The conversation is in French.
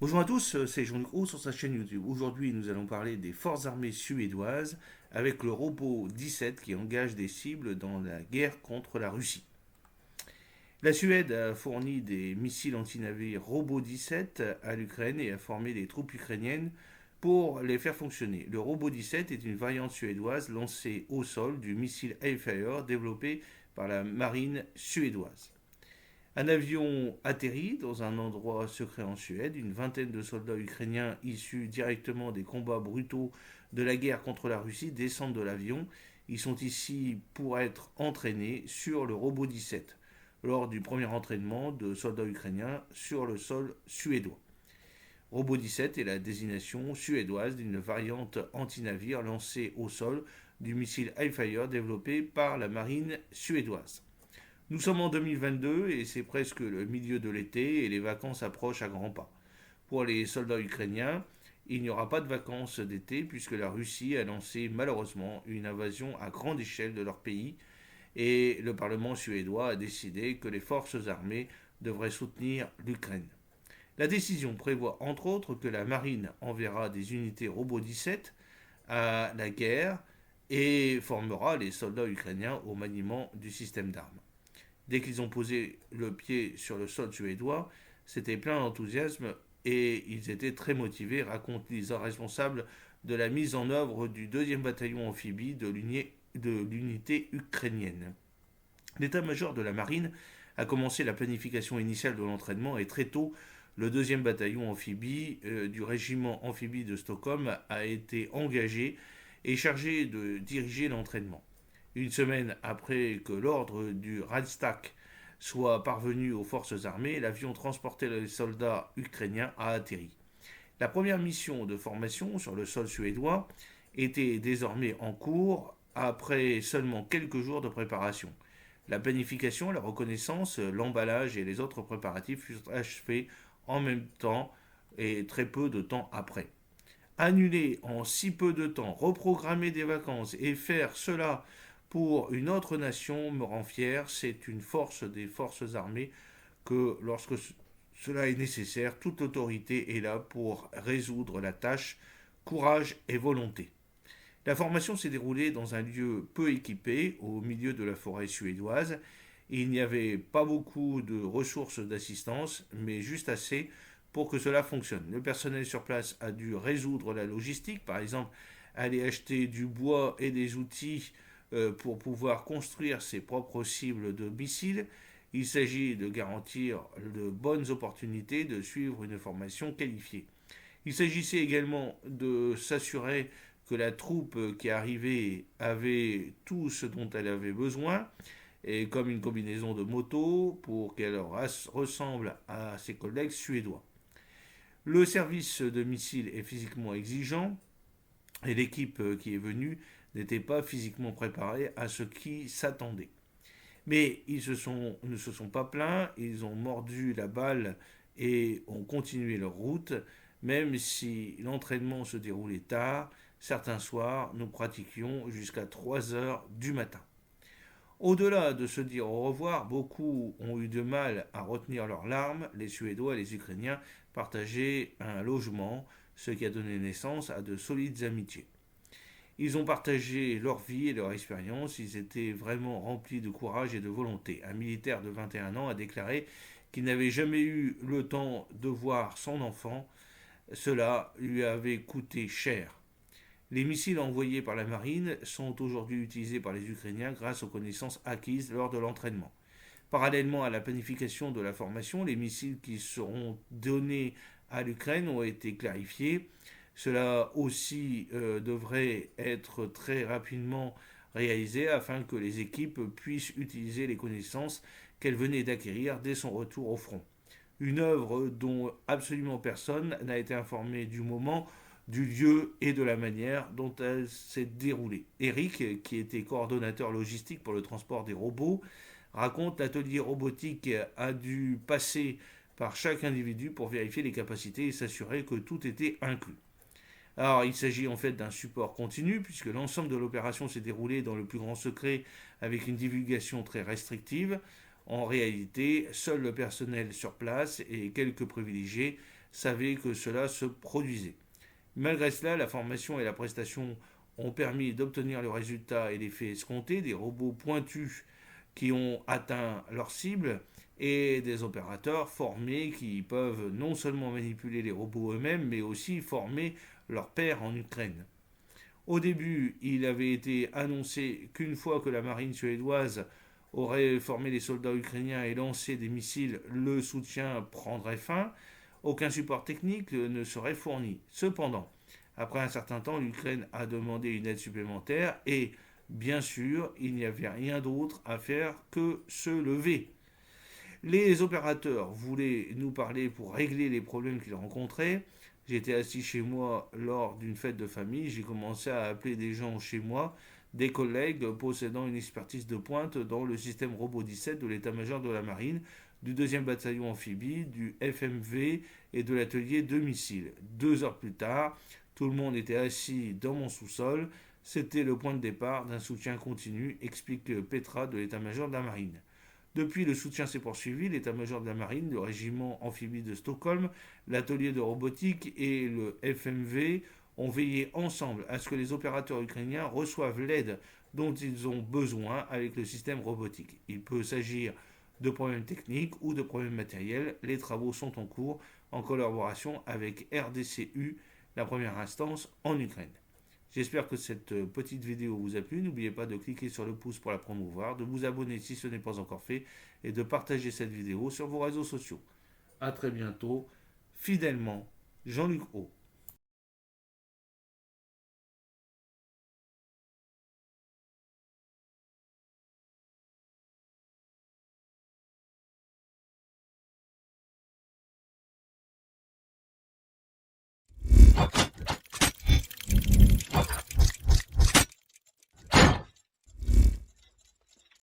Bonjour à tous, c'est Jean-Luc Roux sur sa chaîne YouTube. Aujourd'hui, nous allons parler des forces armées suédoises avec le robot 17 qui engage des cibles dans la guerre contre la Russie. La Suède a fourni des missiles anti-navires Robot 17 à l'Ukraine et a formé des troupes ukrainiennes pour les faire fonctionner. Le Robot 17 est une variante suédoise lancée au sol du missile Hellfire développé par la marine suédoise. Un avion atterrit dans un endroit secret en Suède. Une vingtaine de soldats ukrainiens issus directement des combats brutaux de la guerre contre la Russie descendent de l'avion. Ils sont ici pour être entraînés sur le Robot 17 lors du premier entraînement de soldats ukrainiens sur le sol suédois. Robot 17 est la désignation suédoise d'une variante anti-navire lancée au sol du missile Hellfire développé par la marine suédoise. Nous sommes en 2022 et c'est presque le milieu de l'été et les vacances approchent à grands pas. Pour les soldats ukrainiens, il n'y aura pas de vacances d'été puisque la Russie a lancé malheureusement une invasion à grande échelle de leur pays et le Parlement suédois a décidé que les forces armées devraient soutenir l'Ukraine. La décision prévoit entre autres que la marine enverra des unités Robot 17 à la guerre et formera les soldats ukrainiens au maniement du système d'armes. Dès qu'ils ont posé le pied sur le sol suédois, c'était plein d'enthousiasme et ils étaient très motivés, raconte Lisa, responsable de la mise en œuvre du 2e bataillon amphibie de l'unité ukrainienne. L'état-major de la marine a commencé la planification initiale de l'entraînement et très tôt, le 2e bataillon amphibie du régiment amphibie de Stockholm a été engagé et chargé de diriger l'entraînement. Une semaine après que l'ordre du Reichstag soit parvenu aux forces armées, l'avion transportait les soldats ukrainiens a atterri. La première mission de formation sur le sol suédois était désormais en cours après seulement quelques jours de préparation. La planification, la reconnaissance, l'emballage et les autres préparatifs furent achevés en même temps et très peu de temps après. Annuler en si peu de temps, reprogrammer des vacances et faire cela pour une autre nation me rend fier. C'est une force des forces armées que lorsque cela est nécessaire, toute l'autorité est là pour résoudre la tâche, courage et volonté. La formation s'est déroulée dans un lieu peu équipé, au milieu de la forêt suédoise. Il n'y avait pas beaucoup de ressources d'assistance, mais juste assez pour que cela fonctionne. Le personnel sur place a dû résoudre la logistique, par exemple aller acheter du bois et des outils pour pouvoir construire ses propres cibles de missiles. Il s'agit de garantir de bonnes opportunités de suivre une formation qualifiée. Il s'agissait également de s'assurer que la troupe qui arrivait avait tout ce dont elle avait besoin, et comme une combinaison de motos pour qu'elle ressemble à ses collègues suédois. Le service de missiles est physiquement exigeant et l'équipe qui est venue n'était pas physiquement préparée à ce qui s'attendait. Mais ne se sont pas plaints, ils ont mordu la balle et ont continué leur route, même si l'entraînement se déroulait tard. Certains soirs, nous pratiquions jusqu'à 3 heures du matin. Au-delà de se dire au revoir, beaucoup ont eu de mal à retenir leurs larmes. Les Suédois et les Ukrainiens partageaient un logement, ce qui a donné naissance à de solides amitiés. Ils ont partagé leur vie et leur expérience, ils étaient vraiment remplis de courage et de volonté. Un militaire de 21 ans a déclaré qu'il n'avait jamais eu le temps de voir son enfant. Cela lui avait coûté cher. Les missiles envoyés par la marine sont aujourd'hui utilisés par les Ukrainiens grâce aux connaissances acquises lors de l'entraînement. Parallèlement à la planification de la formation, les missiles qui seront donnés à l'Ukraine ont été clarifiés. Cela aussi devrait être très rapidement réalisé afin que les équipes puissent utiliser les connaissances qu'elles venaient d'acquérir dès son retour au front. Une œuvre dont absolument personne n'a été informé du moment, du lieu et de la manière dont elle s'est déroulée. Eric, qui était coordonnateur logistique pour le transport des robots, raconte l'atelier robotique a dû passer par chaque individu pour vérifier les capacités et s'assurer que tout était inclus. Alors, il s'agit en fait d'un support continu, puisque l'ensemble de l'opération s'est déroulé dans le plus grand secret avec une divulgation très restrictive. En réalité, seul le personnel sur place et quelques privilégiés savaient que cela se produisait. Malgré cela, la formation et la prestation ont permis d'obtenir le résultat et l'effet escompté, des robots pointus qui ont atteint leur cible et des opérateurs formés qui peuvent non seulement manipuler les robots eux-mêmes, mais aussi former leurs pairs en Ukraine. Au début, il avait été annoncé qu'une fois que la marine suédoise aurait formé les soldats ukrainiens et lancé des missiles, le soutien prendrait fin. Aucun support technique ne serait fourni. Cependant, après un certain temps, l'Ukraine a demandé une aide supplémentaire et, bien sûr, il n'y avait rien d'autre à faire que se lever. Les opérateurs voulaient nous parler pour régler les problèmes qu'ils rencontraient. J'étais assis chez moi lors d'une fête de famille. J'ai commencé à appeler des gens chez moi, des collègues possédant une expertise de pointe dans le système Robot 17 de l'état-major de la marine, du 2e bataillon amphibie, du FMV et de l'atelier de missiles. 2 heures plus tard, tout le monde était assis dans mon sous-sol. C'était le point de départ d'un soutien continu, explique Petra de l'état-major de la marine. Depuis, le soutien s'est poursuivi. L'état-major de la marine, le régiment amphibie de Stockholm, l'atelier de robotique et le FMV ont veillé ensemble à ce que les opérateurs ukrainiens reçoivent l'aide dont ils ont besoin avec le système robotique. Il peut s'agir de problèmes techniques ou de problèmes matériels. Les travaux sont en cours en collaboration avec RDCU, la première instance en Ukraine. J'espère que cette petite vidéo vous a plu. N'oubliez pas de cliquer sur le pouce pour la promouvoir, de vous abonner si ce n'est pas encore fait et de partager cette vidéo sur vos réseaux sociaux. A très bientôt. Fidèlement, Jean-Luc O.